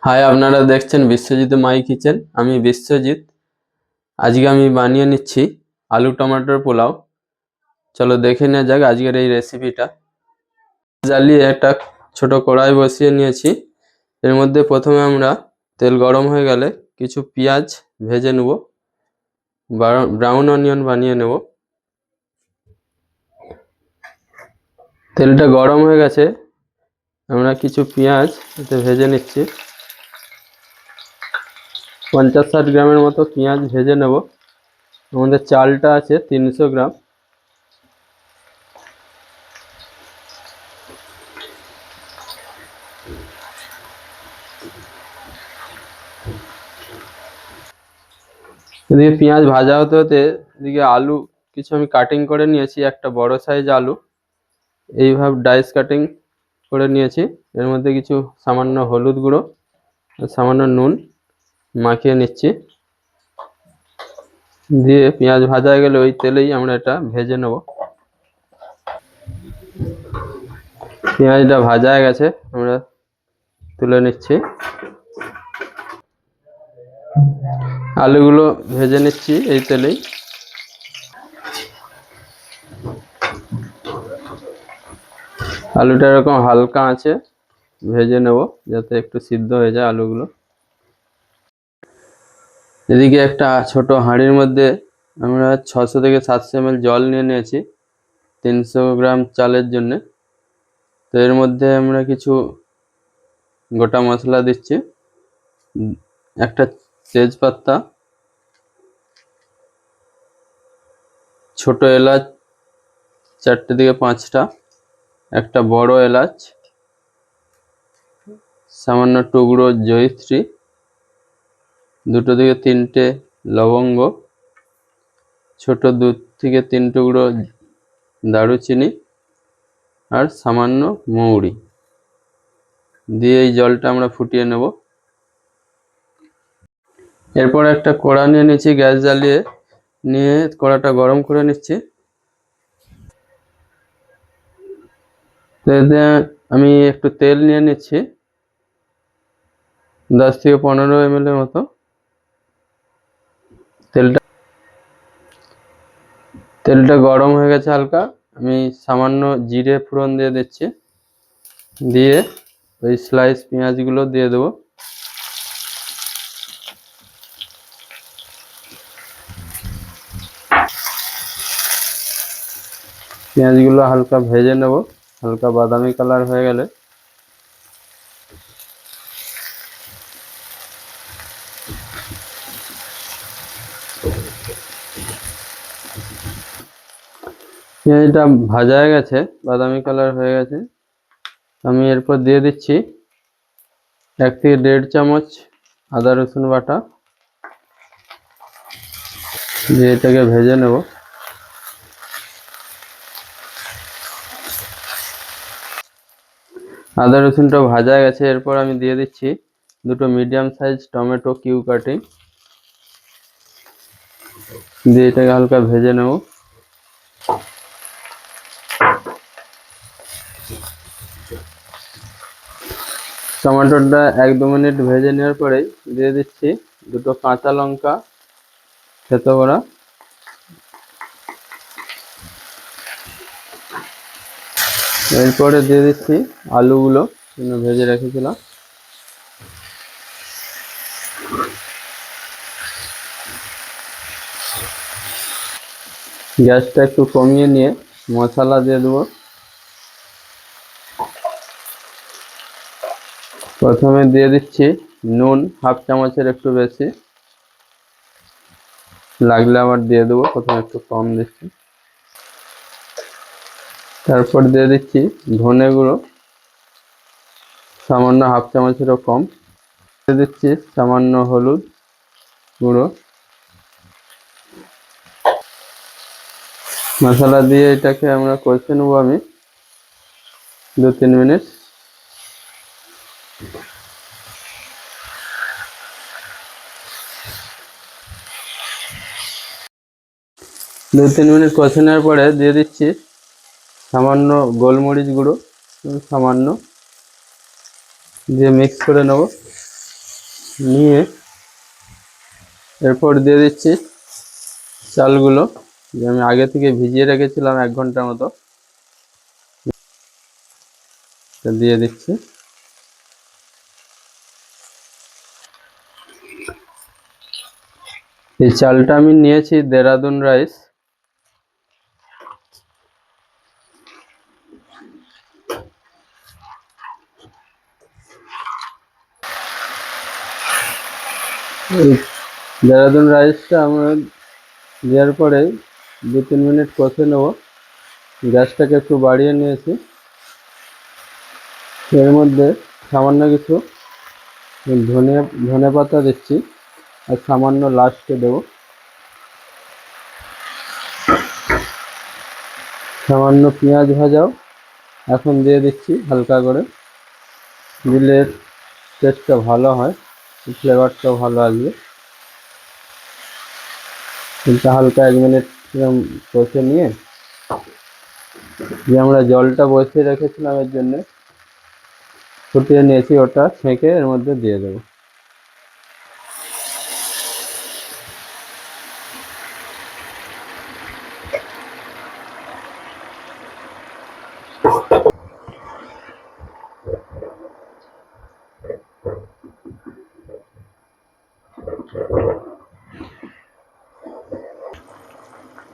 High, আপনারা দেখছেন বিশ্বজিৎ মাই kitchen. আমি বিশ্বজিৎ। আজকে আমি বানিয়ে নিচ্ছি আলু টমেটোর পোলাও। চলো দেখে নেওয়া যাক আজকের এই রেসিপিটা। জ্বালিয়ে একটা ছোট কড়াই বসিয়ে নিয়েছি। এর মধ্যে প্রথমে আমরা তেল গরম হয়ে গেলে কিছু পেঁয়াজ ভেজে নেব, ব্রাউন অনিয়ন বানিয়ে নেব। তেলটা গরম হয়ে গেছে, আমরা কিছু পেঁয়াজ এতে ভেজে নিচ্ছি। 50-60 গ্রামের মতো পেঁয়াজ ভেজে নেব। আমাদের চালটা আছে 300 গ্রাম। এদিকে পেঁয়াজ ভাজা হতে হতে এদিকে আলু কিছু আমি কাটিং করে নিয়েছি। একটা বড় সাইজ আলু এইভাবে ডাইস কাটিং করে নিয়েছি। এর মধ্যে কিছু সামান্য হলুদ গুঁড়ো, সামান্য নুন মাখিয়ে নিচ্ছি। দিয়ে পেঁয়াজ ভাজা হয়ে গেলে ওই তেলেই আমরা এটা ভেজে নেব। পেঁয়াজটা ভাজা হয়ে গেছে, আমরা তুলে নিচ্ছি। আলুগুলো ভেজে নিচ্ছি এই তেলেই। আলুটা এরকম হালকা আছে ভেজে নেব যাতে একটু সিদ্ধ হয়ে যায় আলুগুলো। এদিকে একটা ছোট হাঁড়ির মধ্যে আমরা 600 থেকে 700 ml জল নিয়ে নিয়েছি 300 গ্রাম চালের জন্য। তো এর মধ্যে আমরা কিছু গোটা মশলা দিচ্ছি। একটা তেজপাতা, ছোট এলাচ 4টে থেকে 5টা, একটা বড় এলাচ, সামান্য টুকরো জয়িত্রী, 2 থেকে 3টে লবঙ্গ, ছোট 2 থেকে 3 টুকরো দারুচিনি আর সামান্য মৌরি দিয়ে এই জলটা আমরা ফুটিয়ে নেব। এরপর একটা কড়া নিয়ে নিচ্ছি, গ্যাস জ্বালিয়ে নিয়ে কড়াটা গরম করে নিচ্ছি। এতে আমি একটু তেল নিয়ে নিচ্ছি 10 থেকে 15 ml এর মতো। তেলটা গরম হয়ে গেছে হালকা, আমি সামান্য জিরে ফোড়ন দিয়ে দিচ্ছি। দিয়ে ওই স্লাইস পেঁয়াজগুলো দিয়ে দেবো। পেঁয়াজগুলো হালকা ভেজে নেব, হালকা বাদামি কালার হয়ে গেলে পেঁয়াজটা ভাজা হয়ে গেছে, বাদামি কালার হয়ে গেছে। আমি এরপর দিয়ে দিচ্ছি 1 থেকে 1.5 চামচ আদা রসুন বাটা, দিয়ে এটাকে ভেজে নেব। আদা রসুনটা ভাজা হয়ে গেছে, এরপর আমি দিয়ে দিচ্ছি 2টো medium size tomato cube cutting, দিয়ে এটাকে হালকা ভেজে নেব। টমেটোটা 1-2 মিনিট ভেজে নেওয়ার পরেই দিয়ে দিচ্ছি 2টো কাঁচা লঙ্কা থেতো করা। এরপরে দিয়ে দিচ্ছি আলুগুলো ভেজে রেখেছিলাম। গ্যাসটা একটু কমিয়ে নিয়ে মশলা দিয়ে দেবো। প্রথমে দিয়ে দিচ্ছি নুন 1/2 চামচের একটু বেশি, লাগলে আবার দিয়ে দেবো, প্রথমে একটু কম দিচ্ছি। তারপর দিয়ে দিচ্ছি ধনে গুঁড়ো সামান্য 1/2 চামচেরও কম, দিয়ে দিচ্ছি সামান্য হলুদ গুঁড়ো। মশলা দিয়ে এটাকে আমরা কষে নেবো আমি 2-3 মিনিট। দু তিন মিনিট কষে নেওয়ার পরে দিয়ে দিচ্ছি সামান্য গোলমরিচ গুঁড়ো, সামান্য, দিয়ে মিক্স করে নেব। নিয়ে এরপর দিয়ে দিচ্ছি চালগুলো, যে আমি আগে থেকে ভিজিয়ে রেখেছিলাম 1 ঘন্টার মতো, দিয়ে দিচ্ছি। এই চালটা আমি নিয়েছি দেরাদুন রাইস। এই দেরাদুন রাইসটা আমরা দেওয়ার পরে 2-3 মিনিট কষে নেব। গ্যাসটাকে একটু বাড়িয়ে নিয়েছি। এর মধ্যে সামান্য কিছু ধনে পাতা দিচ্ছি, আর সামান্য লাস্টে দেব সামান্য পেঁয়াজ ভাজাও এখন দিয়ে দিচ্ছি হালকা করে। দিলে টেস্টটা ভালো হয়, ফ্লেভারটাও ভালো আসবে। কিন্তু হালকা 1 মিনিট কষে নিয়ে যে আমরা জলটা বসিয়ে রেখেছিলাম এর জন্য ফুটিয়ে নিয়েছি, ওটা ছেঁকে এর মধ্যে দিয়ে দেবো।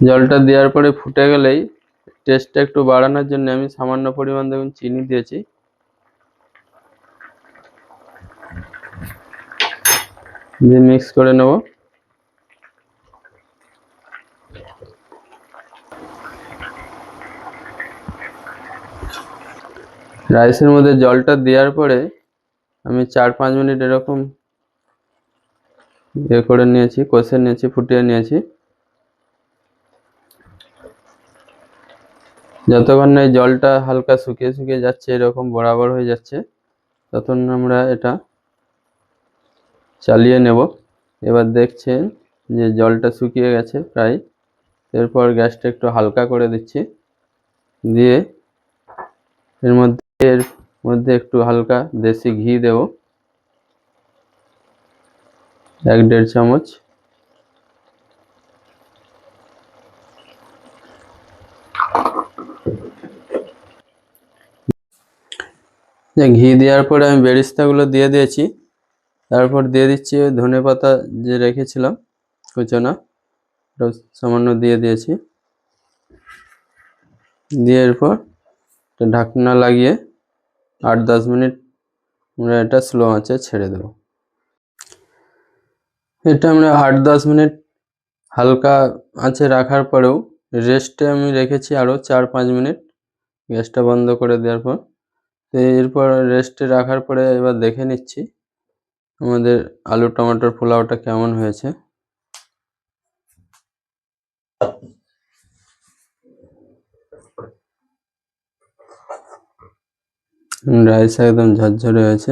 জলটা দেওয়ার পরে ফুটে গেলেই টেস্টটা একটু বাড়ানোর জন্য আমি সামান্য পরিমাণ দেখুন চিনি দিয়েছি। দিয়ে মিক্স করে নেব। রাইসের মধ্যে জলটা দেওয়ার পরে আমি 4-5 মিনিট এরকম করে নিয়েছি, কষে নিয়েছি, ফুটিয়ে নিয়েছি। যতক্ষণ না এই জলটা হালকা শুকিয়ে শুকিয়ে যাচ্ছে, এরকম বরাবর হয়ে যাচ্ছে, তখন আমরা এটা চালিয়ে নেব। এবার দেখছেন যে জলটা শুকিয়ে গেছে প্রায়। এরপর গ্যাসটা একটু হালকা করে দিচ্ছি, দিয়ে এর মধ্যে একটু হালকা দেশি ঘি দেব, 1-1.5 চামচ। ঘি দেওয়ার পরে আমি বেরেস্তাগুলো দিয়ে দিয়েছি। তারপর দিয়ে দিচ্ছি ধনেপাতা যে রেখেছিলাম কুচনো, সামান্য দিয়ে দিয়েছি। দিয়ে এরপর ঢাকনা লাগিয়ে 8-10 মিনিট আমরা এটা স্লো আঁচে ছেড়ে দেব। এটা আমরা 8-10 মিনিট হালকা আঁচে রাখার পরেও রেস্টে আমি রেখেছি আরও 4-5 মিনিট, গ্যাসটা বন্ধ করে দেওয়ার পর। তো এরপর রেস্টে রাখার পরে এবার দেখে নিচ্ছি আমাদের আলু টমেটোর পোলাওটা কেমন হয়েছে। রাইস একদম ঝরঝরে হয়েছে।